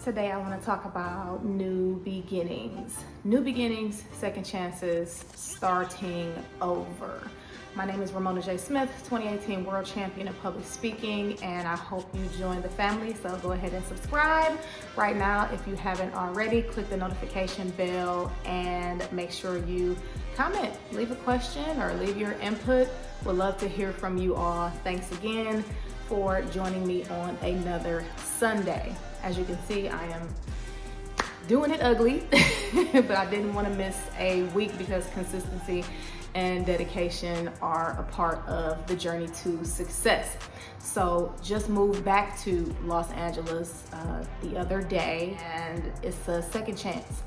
Today I want to talk about new beginnings. New beginnings, second chances, starting over. My name is Ramona J. Smith, 2018 World Champion of Public Speaking, and I hope you join the family, so go ahead and subscribe. Right now, if you haven't already, click the notification bell and make sure you comment, leave a question or leave your input. Would love to hear from you all. Thanks again for joining me on another Sunday. As you can see, I am doing it ugly, but I didn't want to miss a week because consistency and dedication are a part of the journey to success. So just moved back to Los Angeles the other day, and it's a second chance.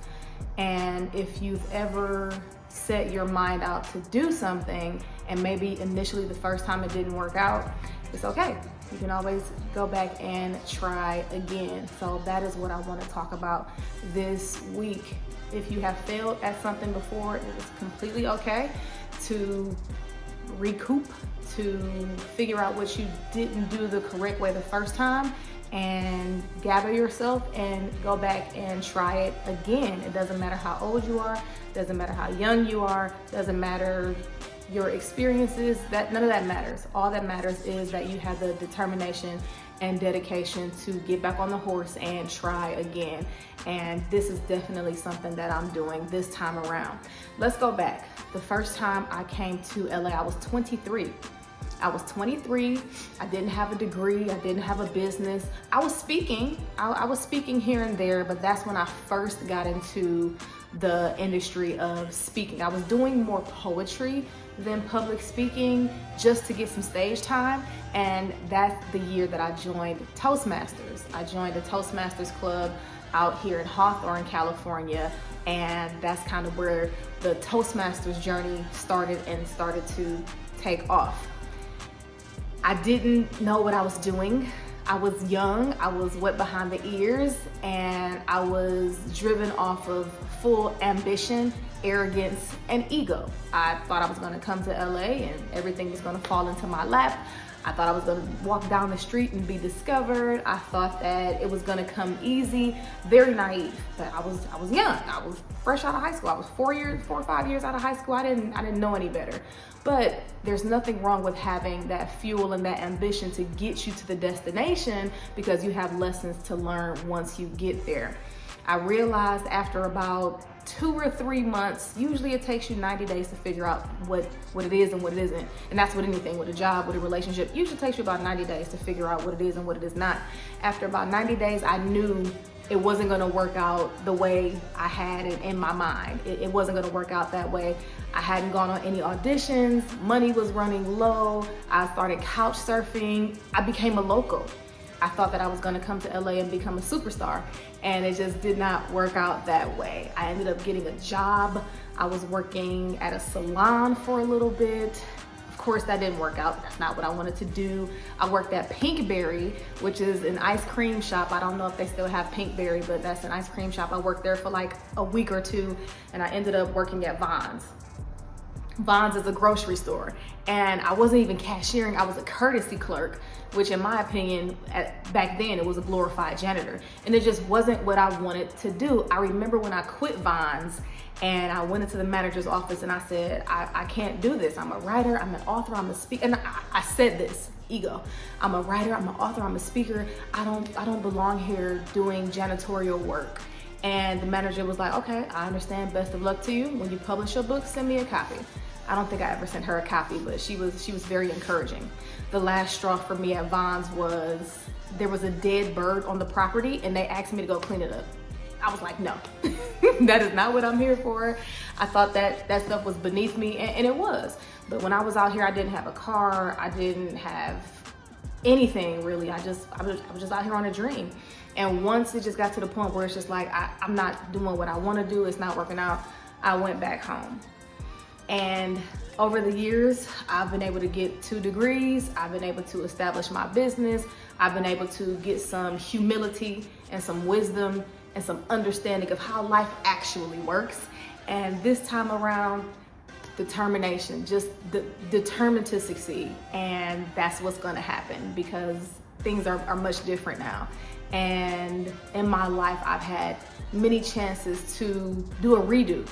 And if you've ever set your mind out to do something and maybe initially the first time it didn't work out, it's okay. You can always go back and try again. So that is what I want to talk about this week. If you have failed at something before, it is completely okay to recoup, to figure out what you didn't do the correct way the first time and gather yourself and go back and try it again. It doesn't matter how old you are, doesn't matter how young you are, doesn't matter your experiences, none of that matters. All that matters is that you have the determination and dedication to get back on the horse and try again. And this is definitely something that I'm doing this time around. Let's go back. The first time I came to LA, I was 23. I was 23, I didn't have a degree, I didn't have a business. I was speaking, I was speaking here and there, but that's when I first got into the industry of speaking. I was doing more poetry than public speaking just to get some stage time, and that's the year that I joined Toastmasters. I joined the Toastmasters Club out here in Hawthorne, California, and that's kind of where the Toastmasters journey started to take off. I didn't know what I was doing. I was young, I was wet behind the ears, and I was driven off of full ambition, arrogance, and ego. I thought I was gonna come to LA and everything was gonna fall into my lap. I thought I was gonna walk down the street and be discovered. I thought that it was gonna come easy, very naive. But I was young. I was fresh out of high school. I was 4 or 5 years out of high school. I didn't know any better. But there's nothing wrong with having that fuel and that ambition to get you to the destination, because you have lessons to learn once you get there. I realized after about 2 or 3 months, usually it takes you 90 days to figure out what it is and what it isn't. And that's with anything, with a job, with a relationship. Usually takes you about 90 days to figure out what it is and what it is not. After about 90 days, I knew it wasn't gonna work out the way I had it in my mind. It wasn't gonna work out that way. I hadn't gone on any auditions, money was running low, I started couch surfing, I became a local. I thought that I was gonna come to LA and become a superstar, and it just did not work out that way. I ended up getting a job. I was working at a salon for a little bit. Of course, that didn't work out. That's not what I wanted to do. I worked at Pinkberry, which is an ice cream shop. I don't know if they still have Pinkberry, but that's an ice cream shop. I worked there for like a week or two, and I ended up working at Vons. Vons is a grocery store, and I wasn't even cashiering. I was a courtesy clerk, which in my opinion, back then it was a glorified janitor, and it just wasn't what I wanted to do. I remember when I quit Vons and I went into the manager's office and I said, I can't do this. I'm a writer, I'm an author, I'm a speaker, and I said this, ego. I'm a writer, I'm an author, I'm a speaker. I don't belong here doing janitorial work. And the manager was like, okay, I understand, best of luck to you. When you publish your book, send me a copy. I don't think I ever sent her a copy, but she was very encouraging. The last straw for me at Vons was there was a dead bird on the property and they asked me to go clean it up. I was like, no, that is not what I'm here for. I thought that stuff was beneath me, and it was. But when I was out here, I didn't have a car, I didn't have anything really. I was just out here on a dream. And once it just got to the point where it's just like, I'm not doing what I want to do, it's not working out, I went back home. And over the years, I've been able to get 2 degrees, I've been able to establish my business, I've been able to get some humility and some wisdom and some understanding of how life actually works. And this time around, determination, just determined to succeed. And that's what's gonna happen, because things are much different now. And in my life, I've had many chances to do a redo.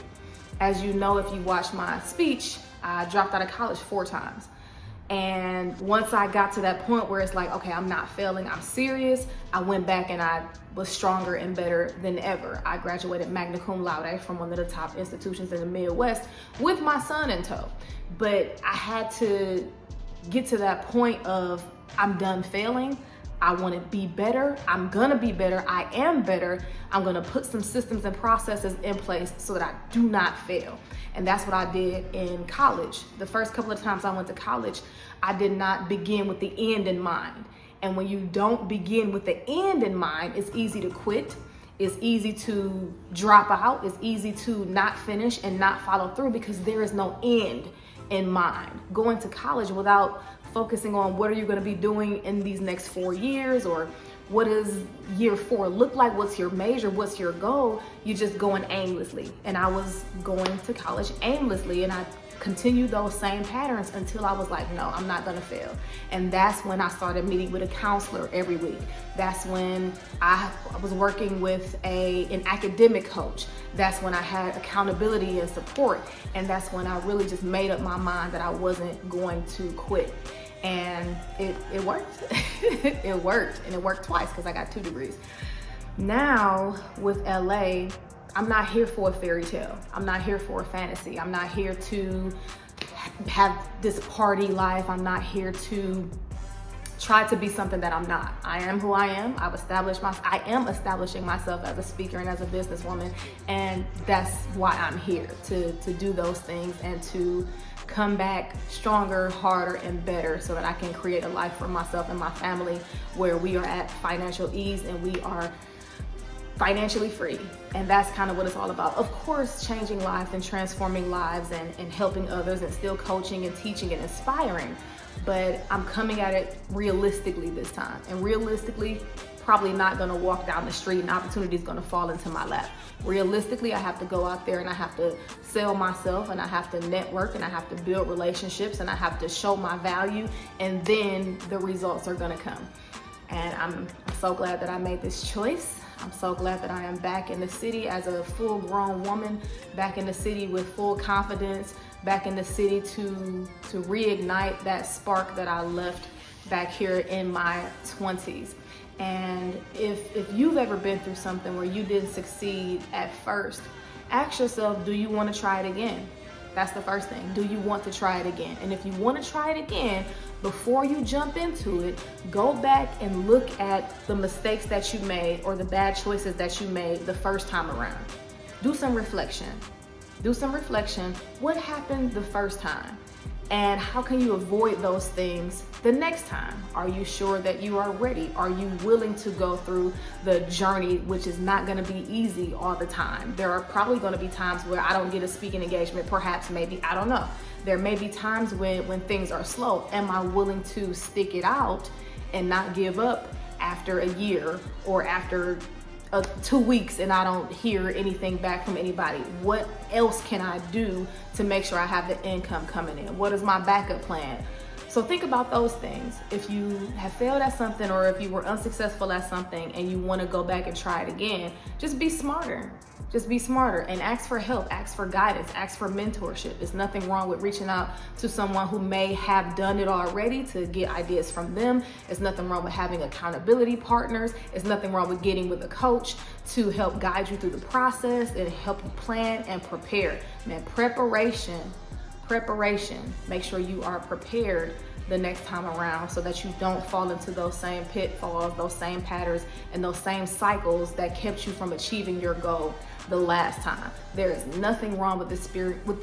As you know, if you watch my speech, I dropped out of college 4 times. And once I got to that point where it's like, okay, I'm not failing, I'm serious, I went back and I was stronger and better than ever. I graduated magna cum laude from one of the top institutions in the Midwest with my son in tow. But I had to get to that point of, I'm done failing. I want to be better. I'm gonna be better. I am better. I'm gonna put some systems and processes in place so that I do not fail. And that's what I did in college. The first couple of times I went to college, I did not begin with the end in mind. And when you don't begin with the end in mind, it's easy to quit. It's easy to drop out. It's easy to not finish and not follow through because there is no end in mind. Going to college without focusing on what are you going to be doing in these next 4 years, or what does year 4 look like? What's your major? What's your goal? You're just going aimlessly. And I was going to college aimlessly, and I continued those same patterns until I was like, no, I'm not gonna fail. And that's when I started meeting with a counselor every week. That's when I was working with an academic coach. That's when I had accountability and support. And that's when I really just made up my mind that I wasn't going to quit. And it worked. It worked, and it worked twice because I got 2 degrees. Now with LA, I'm not here for a fairy tale. I'm not here for a fantasy. I'm not here to have this party life. I'm not here to try to be something that I'm not. I am who I am. I am establishing myself as a speaker and as a businesswoman. And that's why I'm here, to do those things and to come back stronger, harder, and better so that I can create a life for myself and my family where we are at financial ease and we are financially free. And that's kind of what it's all about. Of course, changing lives and transforming lives and helping others and still coaching and teaching and inspiring. But I'm coming at it realistically this time. And realistically, probably not gonna walk down the street and opportunity is gonna fall into my lap. Realistically, I have to go out there and I have to sell myself and I have to network and I have to build relationships and I have to show my value, and then the results are gonna come. And I'm so glad that I made this choice. I'm so glad that I am back in the city as a full-grown woman, back in the city with full confidence, back in the city to reignite that spark that I left back here in my 20s. And if you've ever been through something where you didn't succeed at first, ask yourself, do you want to try it again? That's the first thing. Do you want to try it again? And if you want to try it again, before you jump into it, go back and look at the mistakes that you made or the bad choices that you made the first time around. Do some reflection. Do some reflection. What happened the first time? And how can you avoid those things the next time? Are you sure that you are ready? Are you willing to go through the journey, which is not gonna be easy all the time? There are probably gonna be times where I don't get a speaking engagement, perhaps, maybe, I don't know. There may be times when things are slow. Am I willing to stick it out and not give up after a year or after 2 weeks and I don't hear anything back from anybody? What else can I do to make sure I have the income coming in? What is my backup plan? So think about those things. If you have failed at something or if you were unsuccessful at something and you want to go back and try it again, just be smarter. Just be smarter and ask for help, ask for guidance, ask for mentorship. There's nothing wrong with reaching out to someone who may have done it already to get ideas from them. There's nothing wrong with having accountability partners. There's nothing wrong with getting with a coach to help guide you through the process and help you plan and prepare. Man, preparation. Make sure you are prepared the next time around so that you don't fall into those same pitfalls, those same patterns, and those same cycles that kept you from achieving your goal the last time. There is nothing wrong with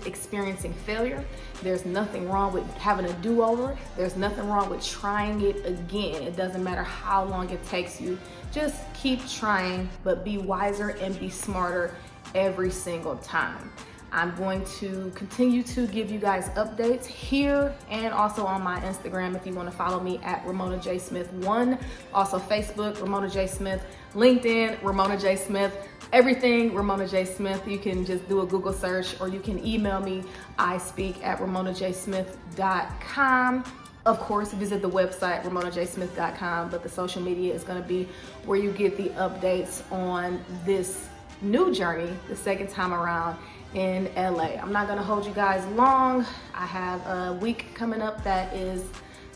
experiencing failure. There's nothing wrong with having a do-over. There's nothing wrong with trying it again. It doesn't matter how long it takes you. Just keep trying, but be wiser and be smarter every single time. I'm going to continue to give you guys updates here and also on my Instagram if you want to follow me at Ramona J. Smith 1. Also Facebook, Ramona J. Smith. LinkedIn, Ramona J. Smith. Everything Ramona J. Smith. You can just do a Google search or you can email me, ispeak@ramonajsmith.com. Of course, visit the website, ramonajsmith.com, but the social media is going to be where you get the updates on this new journey, the second time around in LA. I'm not going to hold you guys long. I have a week coming up that is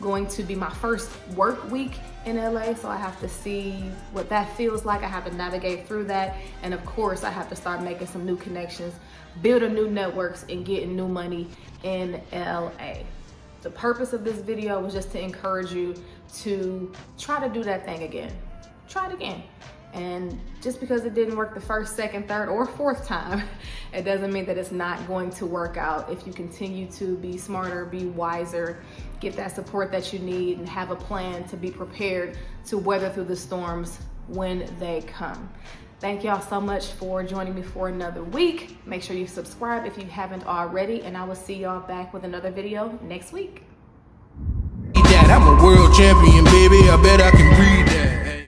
going to be my first work week in LA, so I have to see what that feels like. I have to navigate through that, and of course I have to start making some new connections, building new networks, and getting new money in LA. The purpose of this video was just to encourage you to try to do that thing again. Try it again. And just because it didn't work the first, second, third, or fourth time, it doesn't mean that it's not going to work out if you continue to be smarter, be wiser, get that support that you need, and have a plan to be prepared to weather through the storms when they come. Thank y'all so much for joining me for another week. Make sure you subscribe if you haven't already, and I will see y'all back with another video next week. I'm a world champion, baby. I bet